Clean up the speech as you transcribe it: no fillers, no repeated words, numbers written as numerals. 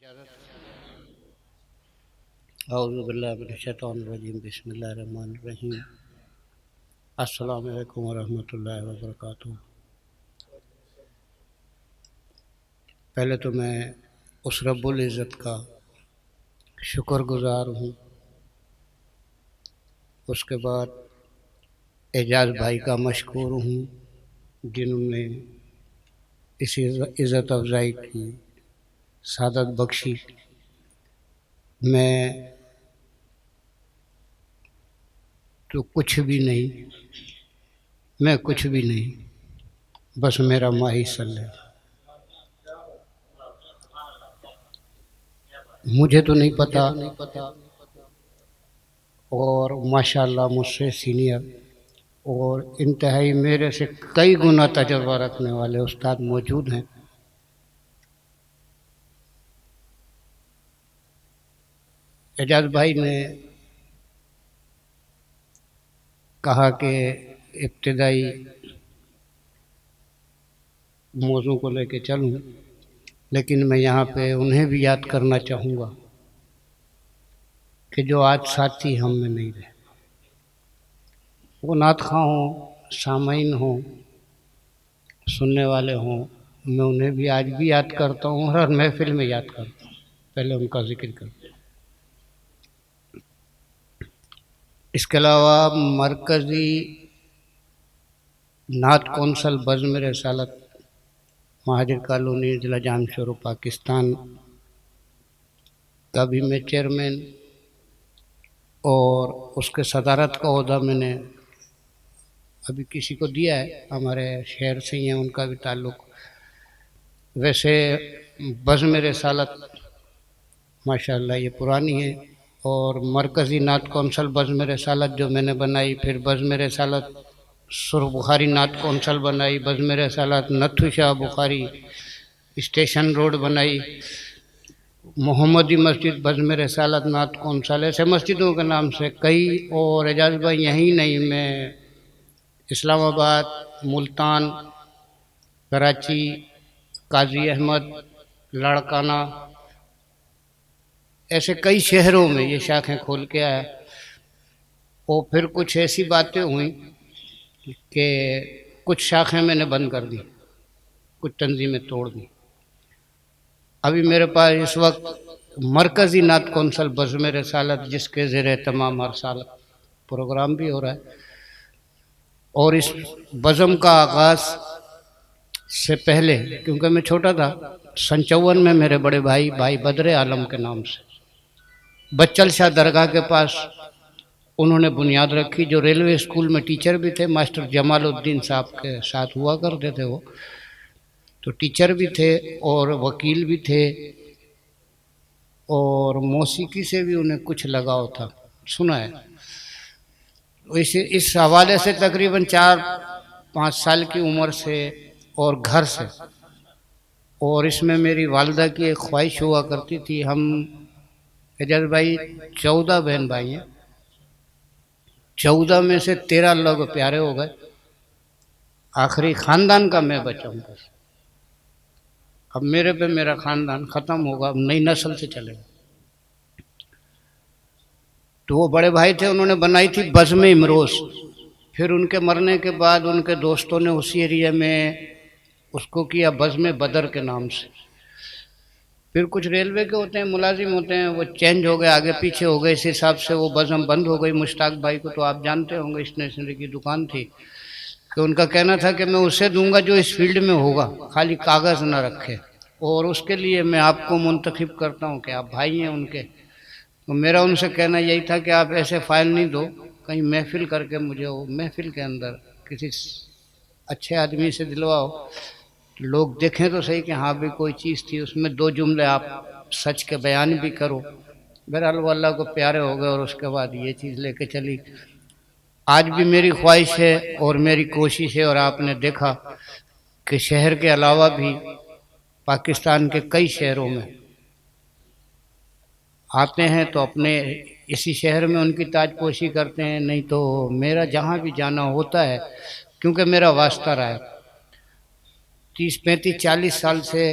اعوذ باللہ من الشیطان الرجیم بسم اللہ الرحمن الرحیم السلام علیکم ورحمۃ اللہ وبرکاتہ۔ پہلے تو میں اس رب العزت کا شکر گزار ہوں، اس کے بعد اعجاز بھائی کا مشکور ہوں جنہوں نے اس عزت افزائی کی سعادت بخشی۔ میں تو کچھ بھی نہیں، میں کچھ بھی نہیں، بس میرا ماہی صلی ہے۔ مجھے تو نہیں پتا، اور ماشاءاللہ مجھ سے سینئر اور انتہائی میرے سے کئی گنا تجربہ رکھنے والے استاد موجود ہیں۔ اعجاز بھائی نے کہا کہ ابتدائی موضوع کو لے کے چلوں، لیکن میں یہاں پہ انہیں بھی یاد کرنا چاہوں گا کہ جو آج ساتھی ہم میں نہیں رہے، وہ نعت خواں ہوں، سامعین ہوں، سننے والے ہوں، میں انہیں بھی آج بھی یاد کرتا ہوں اور ہر محفل میں یاد کرتا ہوں، پہلے ان کا ذکر کرتا ہوں۔ اس کے علاوہ مرکزی نعت کونسل بزم رسالت مہاجر کالونی ضلع جام شورو پاکستان کا بھی میں چیئرمین، اور اس کے صدارت کا عہدہ میں نے ابھی کسی کو دیا ہے، ہمارے شہر سے ہی ہیں، ان کا بھی تعلق۔ ویسے بزم رسالت ماشاءاللہ یہ پرانی ہے، اور مرکزی نعت کونسل بزم رسالت جو میں نے بنائی، پھر بزم رسالت سرخ بخاری نعت کونسل بنائی، بزم رسالت نتھو شاہ بخاری اسٹیشن روڈ بنائی، محمدی مسجد بزم رسالت نعت کونسل، ایسے مسجدوں کے نام سے کئی۔ اور اعجاز بھائی یہیں نہیں، میں اسلام آباد، ملتان، کراچی، قاضی احمد، لاڑکانہ، ایسے کئی شہروں میں یہ شاخیں کھول کے آیا۔ اور پھر کچھ ایسی باتیں ہوئیں کہ کچھ شاخیں میں نے بند کر دی، کچھ تنظیمیں توڑ دی۔ ابھی میرے پاس اس وقت مرکزی نعت کونسل بزم رسالت جس کے زیر اہتمام ہر سال پروگرام بھی ہو رہا ہے، اور اس بزم کا آغاز سے پہلے، کیونکہ میں چھوٹا تھا، 54 میں میرے بڑے بھائی بدر عالم کے نام سے بچل شاہ درگاہ کے پاس انہوں نے بنیاد رکھی، جو ریلوے اسکول میں ٹیچر بھی تھے، ماسٹر جمال الدین صاحب کے ساتھ ہوا کرتے تھے، وہ تو ٹیچر بھی تھے اور وکیل بھی تھے، اور موسیقی سے بھی انہیں کچھ لگاؤ تھا، سنا ہے۔ اس حوالے سے تقریباً 4-5 سال کی عمر سے اور گھر سے، اور اس میں میری والدہ کی ایک خواہش ہوا کرتی تھی، ہم اعجاز بھائی 14 بہن بھائی ہیں، 14 میں سے 13 لوگ پیارے ہو گئے، آخری خاندان کا میں بچا ہوں بس۔ اب میرے پہ میرا خاندان ختم ہوگا، اب نئی نسل سے چلے گا۔ تو وہ بڑے بھائی تھے، انہوں نے بنائی تھی بزم امروز، پھر ان کے مرنے کے بعد ان کے دوستوں نے اسی ایریا میں اس کو کیا بزم بدر کے نام سے۔ پھر کچھ ریلوے کے ہوتے ہیں، ملازم ہوتے ہیں، وہ چینج ہو گئے، آگے پیچھے ہو گئے، اس حساب سے وہ بزم بند ہو گئی۔ مشتاق بھائی کو تو آپ جانتے ہوں گے، اسٹیشنری کی دکان تھی، کہ ان کا کہنا تھا کہ میں اسے دوں گا جو اس فیلڈ میں ہوگا، خالی کاغذ نہ رکھے، اور اس کے لیے میں آپ کو منتخب کرتا ہوں کہ آپ بھائی ہیں ان کے۔ تو میرا ان سے کہنا یہی تھا کہ آپ ایسے فائل نہیں دو، کہیں محفل کر کے مجھے وہ محفل کے اندر کسی اچھے آدمی سے دلواؤ، لوگ دیکھیں تو صحیح کہ ہاں بھی کوئی چیز تھی اس میں، 2 جملے آپ سچ کے بیان بھی کرو۔ بہرحال وہ اللہ کو پیارے ہو گئے، اور اس کے بعد یہ چیز لے کے چلی۔ آج بھی میری خواہش ہے اور میری کوشش ہے، اور آپ نے دیکھا کہ شہر کے علاوہ بھی پاکستان کے کئی شہروں میں آتے ہیں تو اپنے اسی شہر میں ان کی تاج پوشی کرتے ہیں، نہیں تو میرا جہاں بھی جانا ہوتا ہے، کیونکہ میرا واسطہ رہا ہے 30-35-40 سال سے